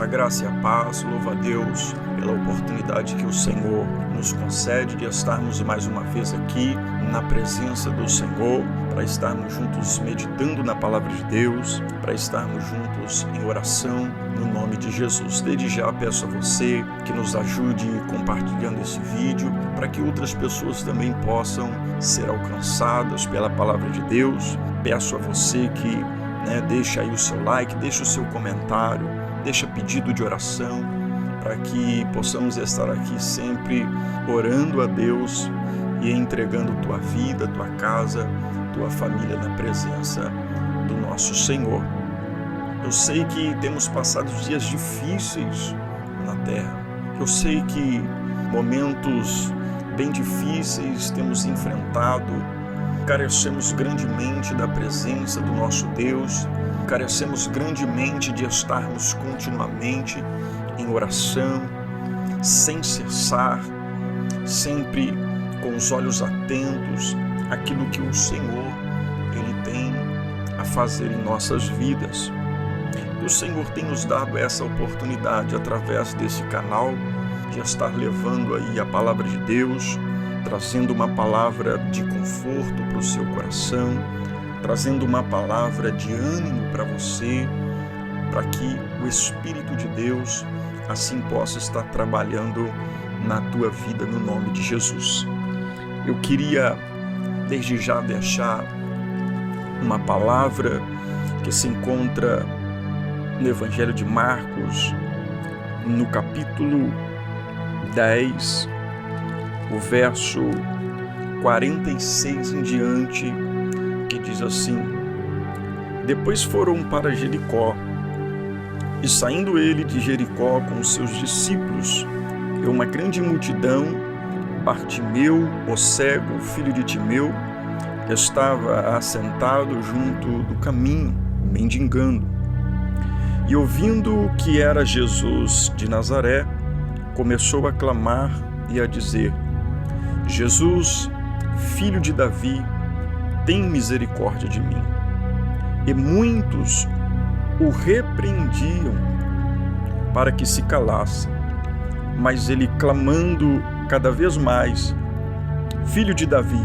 A graça e a paz, louva a Deus pela oportunidade que o Senhor nos concede de estarmos mais uma vez aqui na presença do Senhor, para estarmos juntos meditando na palavra de Deus, para estarmos juntos em oração no nome de Jesus. Desde já peço a você que nos ajude compartilhando esse vídeo, para que outras pessoas também possam ser alcançadas pela palavra de Deus. Peço a você que deixe aí o seu like, deixe o seu comentário, deixa pedido de oração, para que possamos estar aqui sempre orando a Deus e entregando tua vida, tua casa, tua família na presença do nosso Senhor. Eu sei que temos passado dias difíceis na terra. Eu sei que momentos bem difíceis temos enfrentado. Carecemos grandemente da presença do nosso Deus, carecemos grandemente de estarmos continuamente em oração, sem cessar, sempre com os olhos atentos àquilo que o Senhor Ele tem a fazer em nossas vidas. E o Senhor tem nos dado essa oportunidade através desse canal de estar levando aí a palavra de Deus, trazendo uma palavra de conforto para o seu coração, trazendo uma palavra de ânimo para você, para que o Espírito de Deus assim possa estar trabalhando na tua vida no nome de Jesus. Eu queria desde já deixar uma palavra que se encontra no Evangelho de Marcos, no capítulo 10, o verso 46 em diante, que diz assim: Depois foram para Jericó, e saindo ele de Jericó com os seus discípulos, e uma grande multidão, Bartimeu, o cego, filho de Timeu, estava assentado junto do caminho, mendigando. E ouvindo que era Jesus de Nazaré, começou a clamar e a dizer: Jesus, filho de Davi, tem misericórdia de mim. E muitos o repreendiam para que se calasse, mas ele, clamando cada vez mais: Filho de Davi,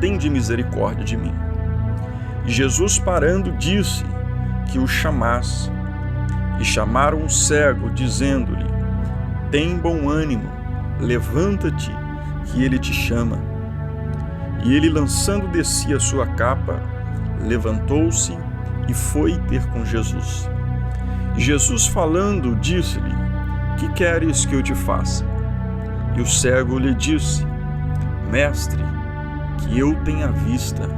tende misericórdia de mim. E Jesus, parando, disse que o chamasse. E chamaram o cego, dizendo-lhe: Tem bom ânimo, levanta-te, que ele te chama. E ele, lançando de si a sua capa, levantou-se e foi ter com Jesus. E Jesus, falando, disse-lhe: Que queres que eu te faça? E o cego lhe disse: Mestre, que eu tenha vista.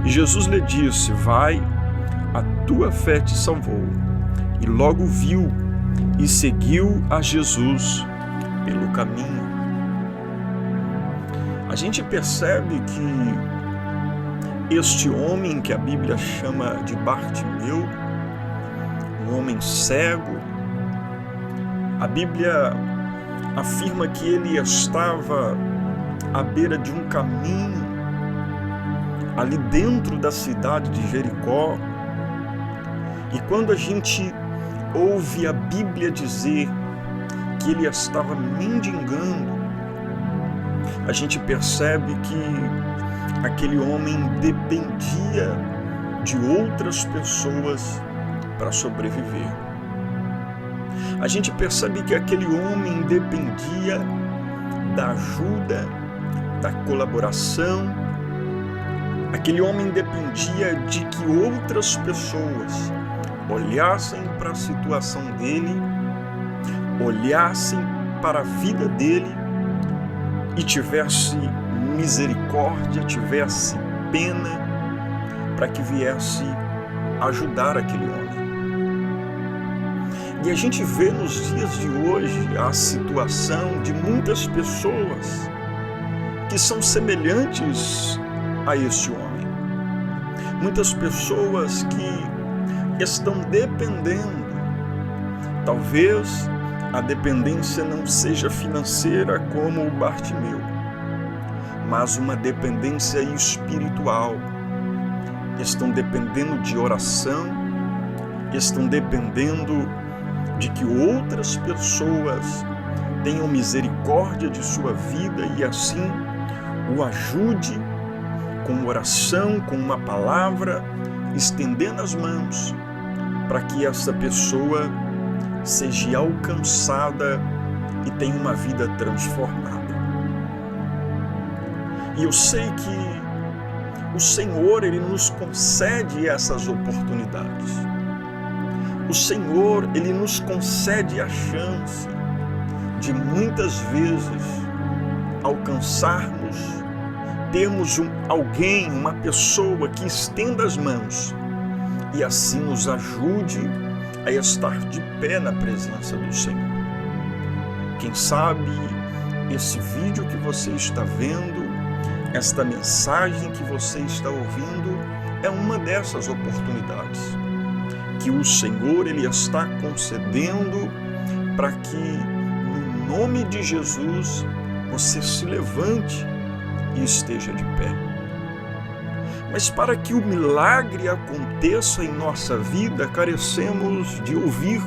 E Jesus lhe disse: Vai, a tua fé te salvou. E logo viu e seguiu a Jesus pelo caminho. A gente percebe que este homem que a Bíblia chama de Bartimeu, um homem cego, a Bíblia afirma que ele estava à beira de um caminho, ali dentro da cidade de Jericó. E quando a gente ouve a Bíblia dizer que ele estava mendigando, a gente percebe que aquele homem dependia de outras pessoas para sobreviver. A gente percebe que aquele homem dependia da ajuda, da colaboração. Aquele homem dependia de que outras pessoas olhassem para a situação dele, olhassem para a vida dele e tivesse misericórdia, tivesse pena, para que viesse ajudar aquele homem. E a gente vê nos dias de hoje a situação de muitas pessoas que são semelhantes a este homem. Muitas pessoas que estão dependendo. Talvez a dependência não seja financeira como o Bartimeu, mas uma dependência espiritual. Estão dependendo de oração, estão dependendo de que outras pessoas tenham misericórdia de sua vida e assim o ajude com oração, com uma palavra, estendendo as mãos para que essa pessoa seja alcançada e tenha uma vida transformada. E eu sei que o Senhor, Ele nos concede essas oportunidades. O Senhor, Ele nos concede a chance de muitas vezes alcançarmos, termos alguém, uma pessoa que estenda as mãos e assim nos ajude a estar de pé na presença do Senhor. Quem sabe esse vídeo que você está vendo, esta mensagem que você está ouvindo, é uma dessas oportunidades que o Senhor, Ele está concedendo para que, no nome de Jesus, você se levante e esteja de pé. Mas para que o milagre aconteça em nossa vida, carecemos de ouvir,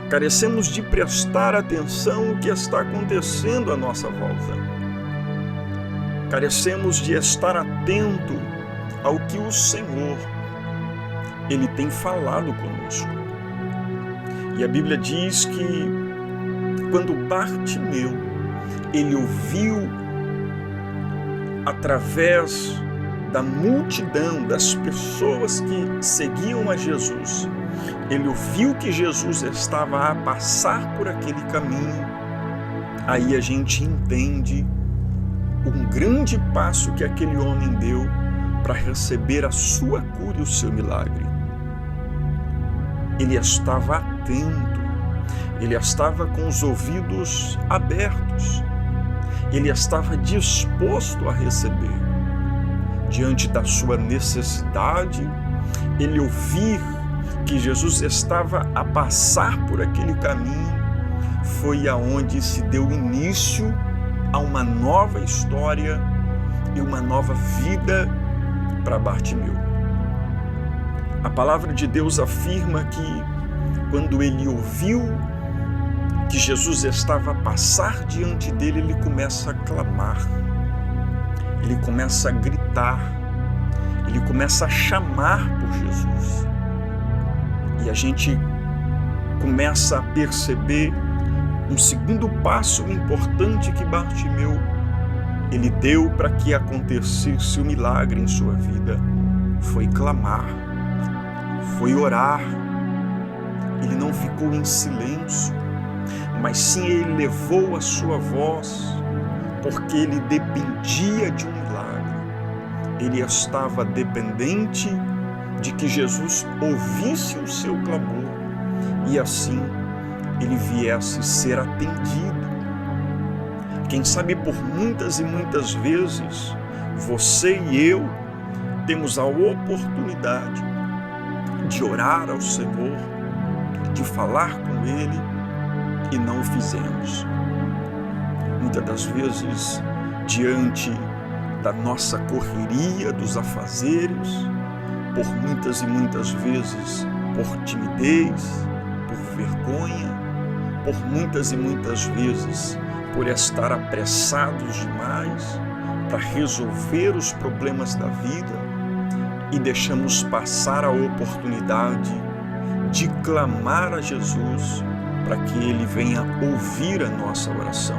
carecemos de prestar atenção ao que está acontecendo à nossa volta, carecemos de estar atento ao que o Senhor, Ele tem falado conosco. E a Bíblia diz que quando Bartimeu, ele ouviu através da multidão, das pessoas que seguiam a Jesus, ele ouviu que Jesus estava a passar por aquele caminho, aí a gente entende um grande passo que aquele homem deu para receber a sua cura e o seu milagre. Ele estava atento, ele estava com os ouvidos abertos, ele estava disposto a receber. Diante da sua necessidade, ele ouvir que Jesus estava a passar por aquele caminho, foi aonde se deu início a uma nova história e uma nova vida para Bartimeu. A palavra de Deus afirma que quando ele ouviu que Jesus estava a passar diante dele, ele começa a clamar, ele começa a gritar, ele começa a chamar por Jesus. E a gente começa a perceber um segundo passo importante que Bartimeu, ele deu para que acontecesse o milagre em sua vida. Foi clamar, foi orar. Ele não ficou em silêncio, mas sim ele levou a sua voz, porque ele dependia de um milagre. Ele estava dependente de que Jesus ouvisse o seu clamor e assim ele viesse ser atendido. Quem sabe por muitas e muitas vezes, você e eu temos a oportunidade de orar ao Senhor, de falar com Ele e não o fizemos. Muitas das vezes, diante da nossa correria, dos afazeres, por muitas e muitas vezes por timidez, por vergonha, por muitas e muitas vezes por estar apressados demais para resolver os problemas da vida e deixamos passar a oportunidade de clamar a Jesus para que Ele venha ouvir a nossa oração.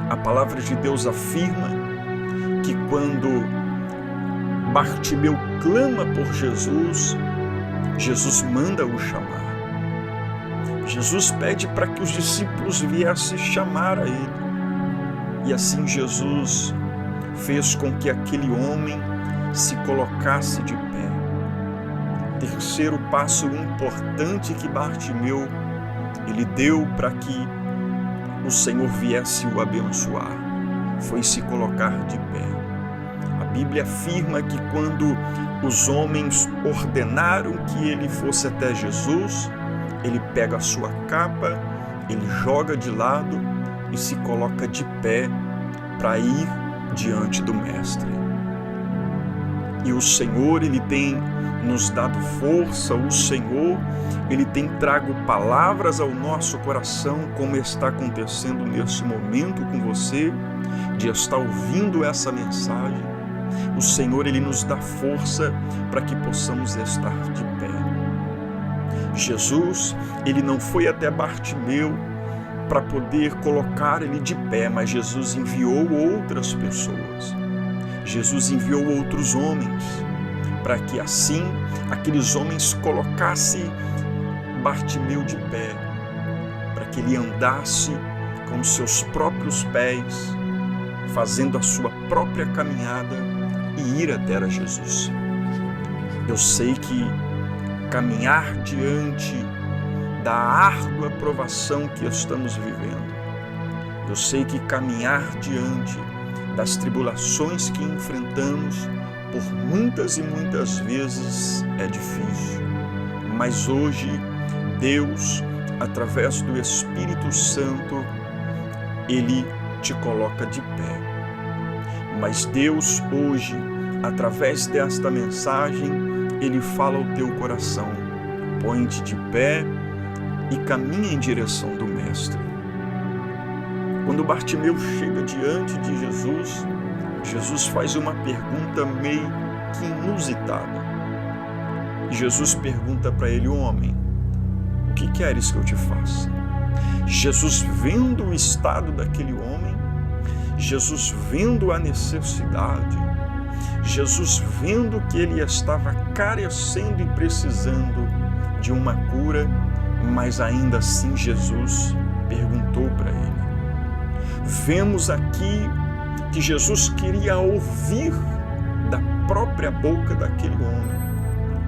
A palavra de Deus afirma que quando Bartimeu clama por Jesus, Jesus manda o chamar. Jesus pede para que os discípulos viessem chamar a Ele. E assim Jesus fez com que aquele homem se colocasse de pé. Terceiro passo importante que Bartimeu ele deu para que o Senhor viesse o abençoar foi se colocar de pé. A Bíblia afirma que quando os homens ordenaram que ele fosse até Jesus, ele pega a sua capa, ele joga de lado e se coloca de pé para ir diante do Mestre. E o Senhor, Ele tem nos dado força, o Senhor, Ele tem trago palavras ao nosso coração, como está acontecendo neste momento com você, de estar ouvindo essa mensagem. O Senhor, Ele nos dá força para que possamos estar de pé. Jesus, Ele não foi até Bartimeu para poder colocar ele de pé, mas Jesus enviou outras pessoas. Jesus enviou outros homens, para que assim aqueles homens colocassem Bartimeu de pé, para que ele andasse com os seus próprios pés, fazendo a sua própria caminhada e ir até a Jesus. Eu sei que caminhar diante da árdua provação que estamos vivendo, eu sei que caminhar diante das tribulações que enfrentamos, por muitas e muitas vezes é difícil, mas hoje Deus, através do Espírito Santo, Ele te coloca de pé. Mas Deus hoje, através desta mensagem, Ele fala ao teu coração: põe-te de pé e caminha em direção do Mestre. Quando Bartimeu chega diante de Jesus, Jesus faz uma pergunta meio que inusitada. Jesus pergunta para ele: homem, o que queres que eu te faça? Jesus, vendo o estado daquele homem, Jesus vendo a necessidade, Jesus vendo que ele estava carecendo e precisando de uma cura, mas ainda assim Jesus perguntou para ele. Vemos aqui que Jesus queria ouvir da própria boca daquele homem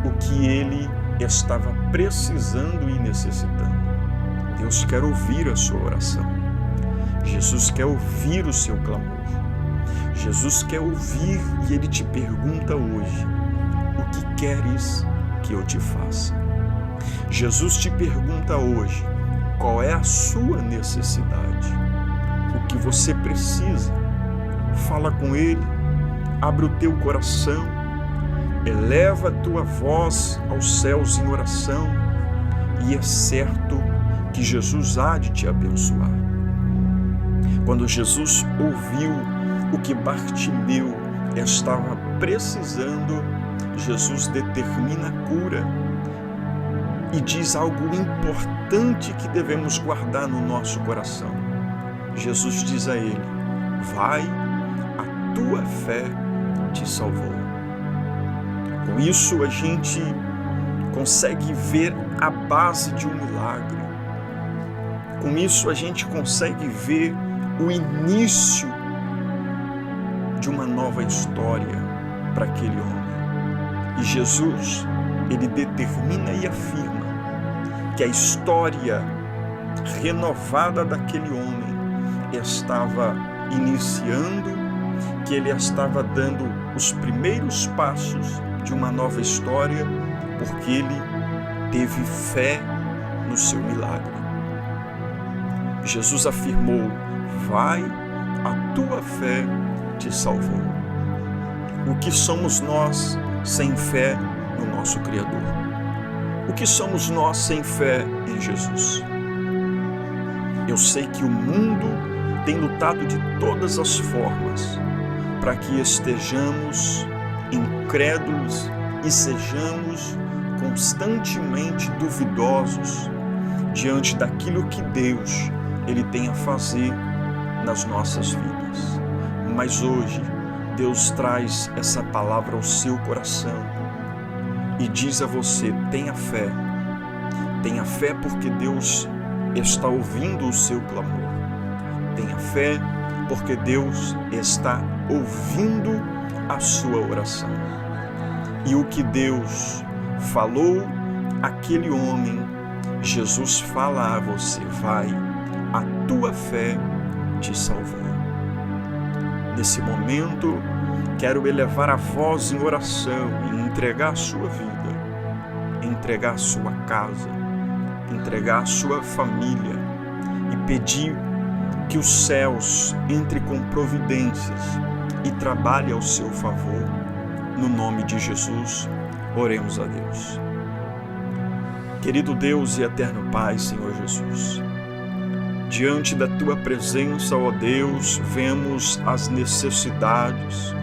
o que ele estava precisando e necessitando. Deus quer ouvir a sua oração. Jesus quer ouvir o seu clamor. Jesus quer ouvir e Ele te pergunta hoje: o que queres que eu te faça? Jesus te pergunta hoje: qual é a sua necessidade? O que você precisa? Fala com Ele, abre o teu coração, eleva a tua voz aos céus em oração, e é certo que Jesus há de te abençoar. Quando Jesus ouviu o que Bartimeu estava precisando, Jesus determina a cura e diz algo importante que devemos guardar no nosso coração. Jesus diz a ele: vai, a tua fé te salvou. Com isso a gente consegue ver a base de um milagre. Com isso a gente consegue ver o início de uma nova história para aquele homem. E Jesus, Ele determina e afirma que a história renovada daquele homem estava iniciando, que ele estava dando os primeiros passos de uma nova história, porque ele teve fé no seu milagre. Jesus afirmou: vai, a tua fé te salvou. O que somos nós sem fé no nosso Criador? O que somos nós sem fé em Jesus? Eu sei que o mundo tem lutado de todas as formas para que estejamos incrédulos e sejamos constantemente duvidosos diante daquilo que Deus Ele tem a fazer nas nossas vidas. Mas hoje Deus traz essa palavra ao seu coração e diz a você: tenha fé. Tenha fé porque Deus está ouvindo o seu clamor. Tenha fé porque Deus está ouvindo a sua oração. E o que Deus falou àquele homem, Jesus fala a você: vai, a tua fé te salvou. Nesse momento, quero elevar a voz em oração e entregar a sua vida, entregar a sua casa, entregar a sua família e pedir que os céus entre com providências e trabalhe ao seu favor. No nome de Jesus, Oremos a Deus. Querido Deus e eterno Pai, Senhor Jesus, diante da Tua presença, ó Deus, vemos as necessidades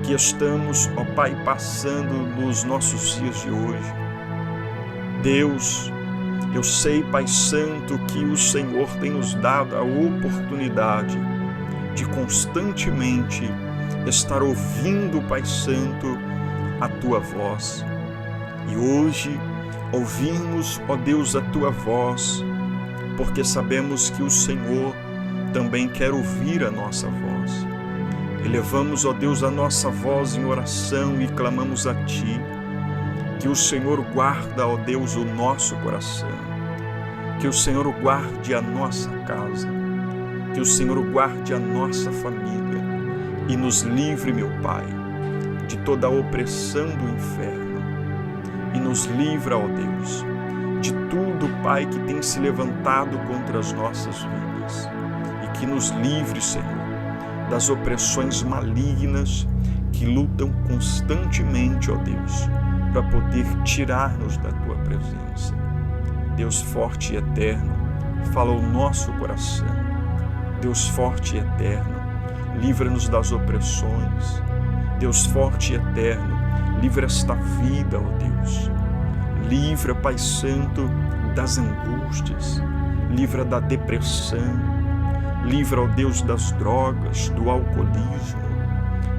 que estamos, ó Pai, passando nos nossos dias de hoje. Deus, eu sei, Pai Santo, que o Senhor tem nos dado a oportunidade de constantemente estar ouvindo, Pai Santo, a Tua voz. E hoje ouvimos, ó Deus, a Tua voz, porque sabemos que o Senhor também quer ouvir a nossa voz. Elevamos, ó Deus, a nossa voz em oração e clamamos a Ti, que o Senhor guarda, ó Deus, o nosso coração, que o Senhor guarde a nossa casa, que o Senhor guarde a nossa família e nos livre, meu Pai, de toda a opressão do inferno. E nos livra, ó Deus, de tudo, Pai, que tem se levantado contra as nossas vidas. E que nos livre, Senhor, das opressões malignas que lutam constantemente, ó Deus, para poder tirar-nos da Tua presença. Deus forte e eterno, fala ao nosso coração. Deus forte e eterno, livra-nos das opressões. Deus forte e eterno, livra esta vida, ó Deus. Livra, Pai Santo, das angústias. Livra da depressão. Livra, ó Deus, das drogas, do alcoolismo.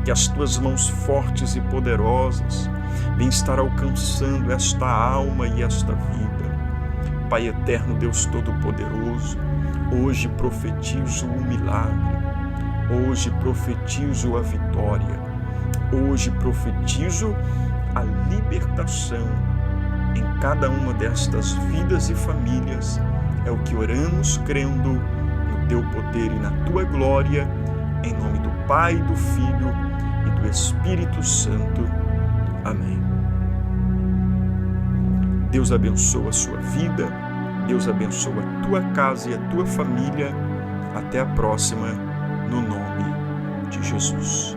Que as Tuas mãos fortes e poderosas venham estar alcançando esta alma e esta vida. Pai eterno, Deus Todo-Poderoso, hoje profetizo o milagre. Hoje profetizo a vitória. Hoje profetizo a libertação em cada uma destas vidas e famílias. É o que oramos crendo no Teu poder e na Tua glória, em nome do Pai, do Filho e do Espírito Santo. Amém. Deus abençoa a sua vida, Deus abençoa a tua casa e a tua família. Até a próxima, no nome de Jesus.